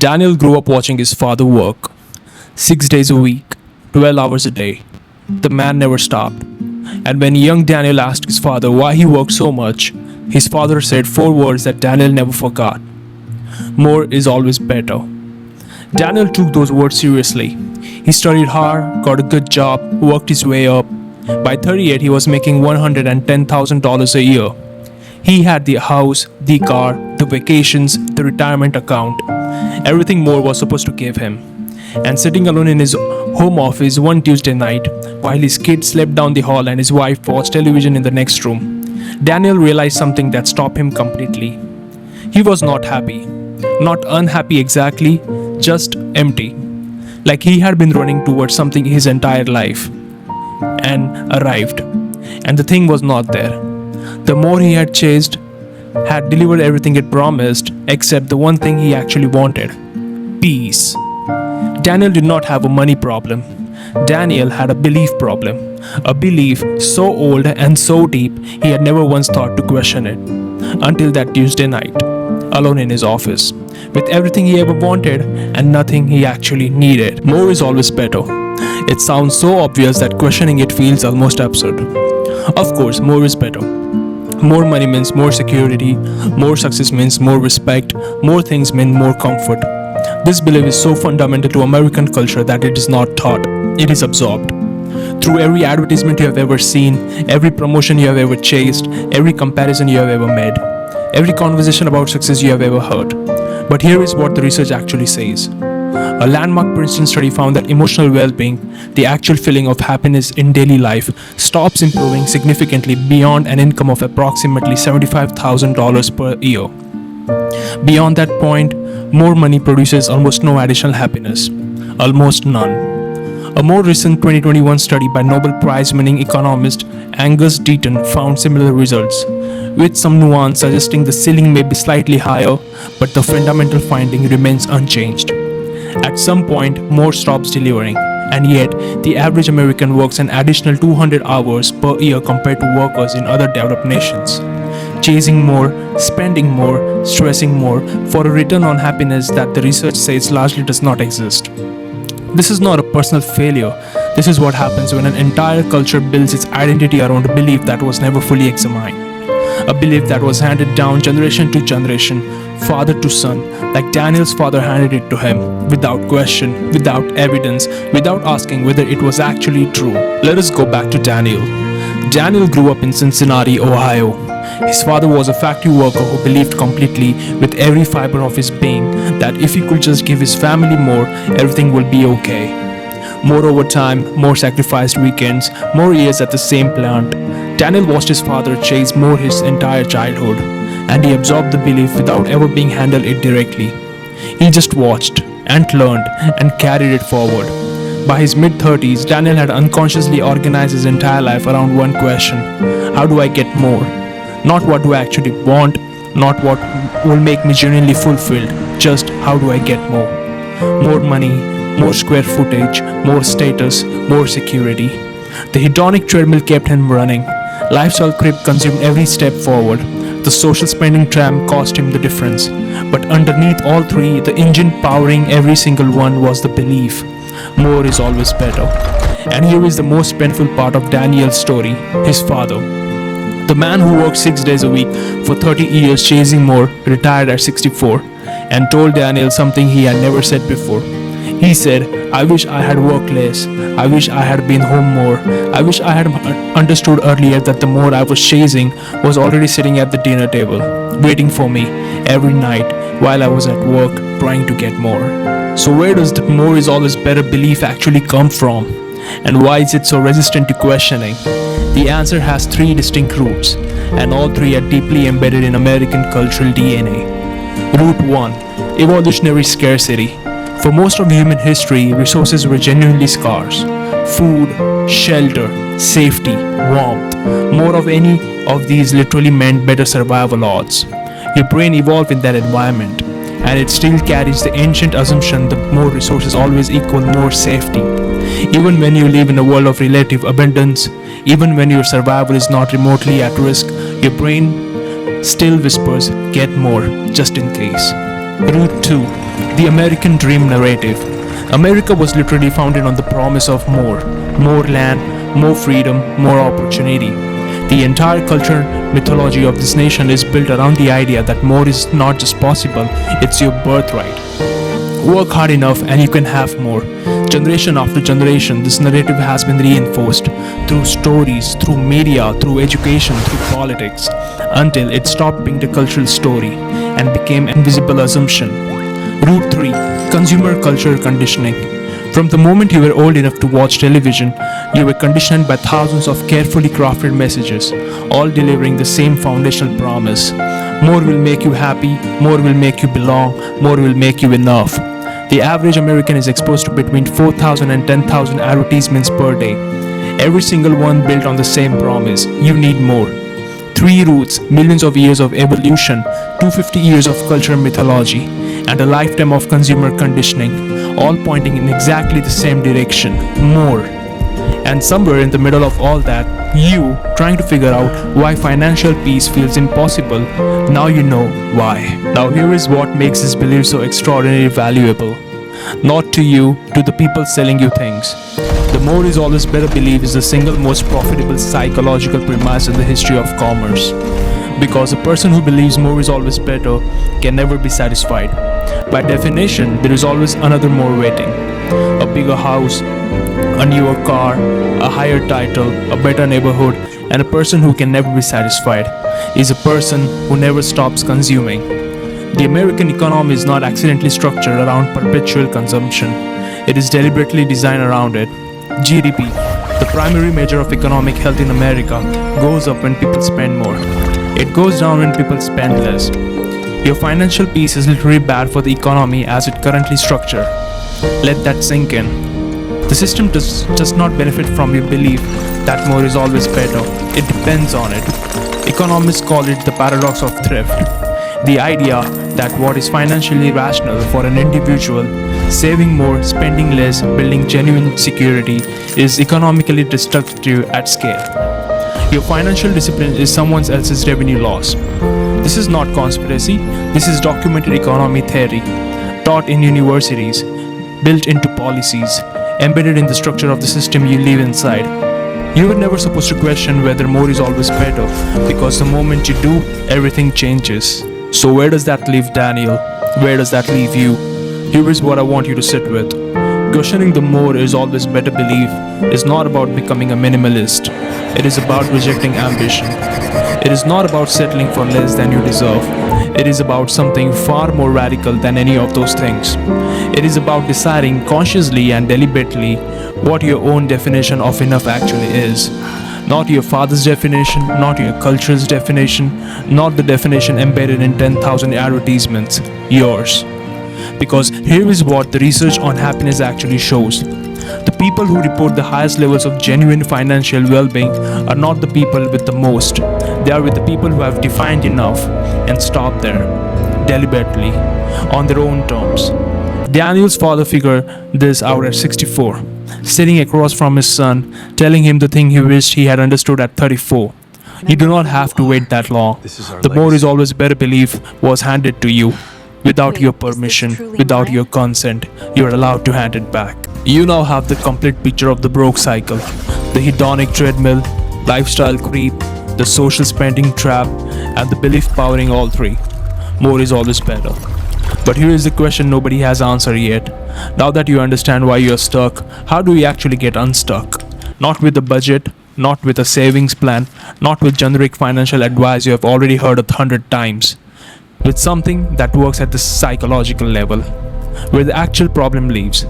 Daniel grew up watching his father work 6 days a week, 12 hours a day. The man never stopped. And when young Daniel asked his father why he worked so much, his father said four words that Daniel never forgot: more is always better. Daniel took those words seriously. He studied hard, got a good job, worked his way up. By 38, he was making $110,000 a year. He had the house, the car, the vacations, the retirement account. Everything more was supposed to give him. And sitting alone in his home office one Tuesday night, while his kid slept down the hall and his wife watched television in the next room, Daniel realized something that stopped him completely. He was not happy. Not unhappy exactly, just empty. Like he had been running towards something his entire life and arrived. And the thing was not there. The more he had chased, had delivered everything it promised, except the one thing he actually wanted: peace. Daniel did not have a money problem. Daniel had a belief problem. A belief so old and so deep he had never once thought to question it. Until that Tuesday night, alone in his office, with everything he ever wanted and nothing he actually needed. More is always better. It sounds so obvious that questioning it feels almost absurd. Of course, more is better. More money means more security, more success means more respect, more things mean more comfort. This belief is so fundamental to American culture that it is not taught, it is absorbed. Through every advertisement you have ever seen, every promotion you have ever chased, every comparison you have ever made, every conversation about success you have ever heard. But here is what the research actually says. A landmark Princeton study found that emotional well-being, the actual feeling of happiness in daily life, stops improving significantly beyond an income of approximately $75,000 per year. Beyond that point, more money produces almost no additional happiness. Almost none. A more recent 2021 study by Nobel Prize-winning economist Angus Deaton found similar results, with some nuance suggesting the ceiling may be slightly higher, but the fundamental finding remains unchanged. At some point, more stops delivering, and yet the average American works an additional 200 hours per year compared to workers in other developed nations. Chasing more, spending more, stressing more for a return on happiness that the research says largely does not exist. This is not a personal failure. This is what happens when an entire culture builds its identity around a belief that was never fully examined. A belief that was handed down generation to generation, father to son, like Daniel's father handed it to him, without question, without evidence, without asking whether it was actually true. Let us go back to Daniel. Daniel grew up in Cincinnati, Ohio. His father was a factory worker who believed completely, with every fiber of his being, that if he could just give his family more, everything will be okay. More overtime, more sacrificed weekends, more years at the same plant. Daniel watched his father chase more his entire childhood, and he absorbed the belief without ever being handed it directly. He just watched and learned and carried it forward. By his mid-30s, Daniel had unconsciously organized his entire life around one question: how do I get more? Not what do I actually want, not what will make me genuinely fulfilled, just how do I get more? More money, more square footage, more status, more security. The hedonic treadmill kept him running. Lifestyle creep consumed every step forward. The social spending tram cost him the difference. But underneath all three, the engine powering every single one was the belief: more is always better. And here is the most painful part of Daniel's story: his father. The man who worked 6 days a week for 30 years chasing more retired at 64 and told Daniel something he had never said before. He said, "I wish I had worked less. I wish I had been home more. I wish I had understood earlier that the more I was chasing was already sitting at the dinner table, waiting for me every night while I was at work trying to get more." So where does the more is always better belief actually come from? And why is it so resistant to questioning? The answer has three distinct roots, and all three are deeply embedded in American cultural DNA. Root 1: evolutionary scarcity. For most of human history, resources were genuinely scarce. Food, shelter, safety, warmth. More of any of these literally meant better survival odds. Your brain evolved in that environment, and it still carries the ancient assumption that more resources always equal more safety. Even when you live in a world of relative abundance, even when your survival is not remotely at risk, your brain still whispers, "Get more, just in case." Route 2. The American Dream Narrative. America was literally founded on the promise of more. More land, more freedom, more opportunity. The entire culture mythology of this nation is built around the idea that more is not just possible, it's your birthright. Work hard enough and you can have more. Generation after generation, this narrative has been reinforced through stories, through media, through education, through politics, until it stopped being the cultural story and became an invisible assumption. Route 3. Consumer culture conditioning. From the moment you were old enough to watch television, you were conditioned by thousands of carefully crafted messages, all delivering the same foundational promise. More will make you happy, more will make you belong, more will make you enough. The average American is exposed to between 4,000 and 10,000 advertisements per day. Every single one built on the same promise: you need more. 3 roots, millions of years of evolution, 250 years of cultural mythology, and a lifetime of consumer conditioning, all pointing in exactly the same direction: more. And somewhere in the middle of all that, you trying to figure out why financial peace feels impossible. Now you know why. Now here is what makes this belief so extraordinarily valuable. Not to you, to the people selling you things. The more is always better belief is the single most profitable psychological premise in the history of commerce. Because a person who believes more is always better can never be satisfied. By definition, there is always another more waiting. A bigger house, a newer car, a higher title, a better neighborhood, and a person who can never be satisfied is a person who never stops consuming. The American economy is not accidentally structured around perpetual consumption. It is deliberately designed around it. GDP, the primary measure of economic health in America, goes up when people spend more. It goes down when people spend less. Your financial peace is literally bad for the economy as it currently structured. Let that sink in. The system does not benefit from your belief that more is always better. It depends on it. Economists call it the paradox of thrift. The idea that what is financially rational for an individual, saving more, spending less, building genuine security, is economically destructive at scale. Your financial discipline is someone else's revenue loss. This is not conspiracy, this is documented economy theory, taught in universities, built into policies, embedded in the structure of the system you live inside. You were never supposed to question whether more is always better, because the moment you do, everything changes. So where does that leave Daniel? Where does that leave you? Here is what I want you to sit with. Questioning the more is always better belief is not about becoming a minimalist. It is about rejecting ambition. It is not about settling for less than you deserve. It is about something far more radical than any of those things. It is about deciding consciously and deliberately what your own definition of enough actually is. Not your father's definition, not your culture's definition, not the definition embedded in 10,000 advertisements. Yours. Because here is what the research on happiness actually shows. The people who report the highest levels of genuine financial well-being are not the people with the most. They are with the people who have defined enough and stopped there, deliberately, on their own terms. Daniel's father figured this out at 64, sitting across from his son, telling him the thing he wished he had understood at 34. You do not have to wait that long. The more is always better belief was handed to you. Without your permission, without your consent, you are allowed to hand it back. You now have the complete picture of the broke cycle, the hedonic treadmill, lifestyle creep, the social spending trap, and the belief powering all three. More is always better. But here is the question nobody has answered yet. Now that you understand why you are stuck, how do we actually get unstuck? Not with a budget, not with a savings plan, not with generic financial advice you have already heard 100 times. With something that works at the psychological level, where the actual problem lives.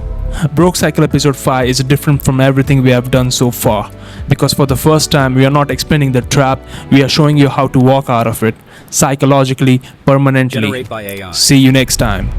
Broke Cycle episode 5 is different from everything we have done so far, because for the first time we are not explaining the trap, we are showing you how to walk out of it, psychologically, permanently. See you next time.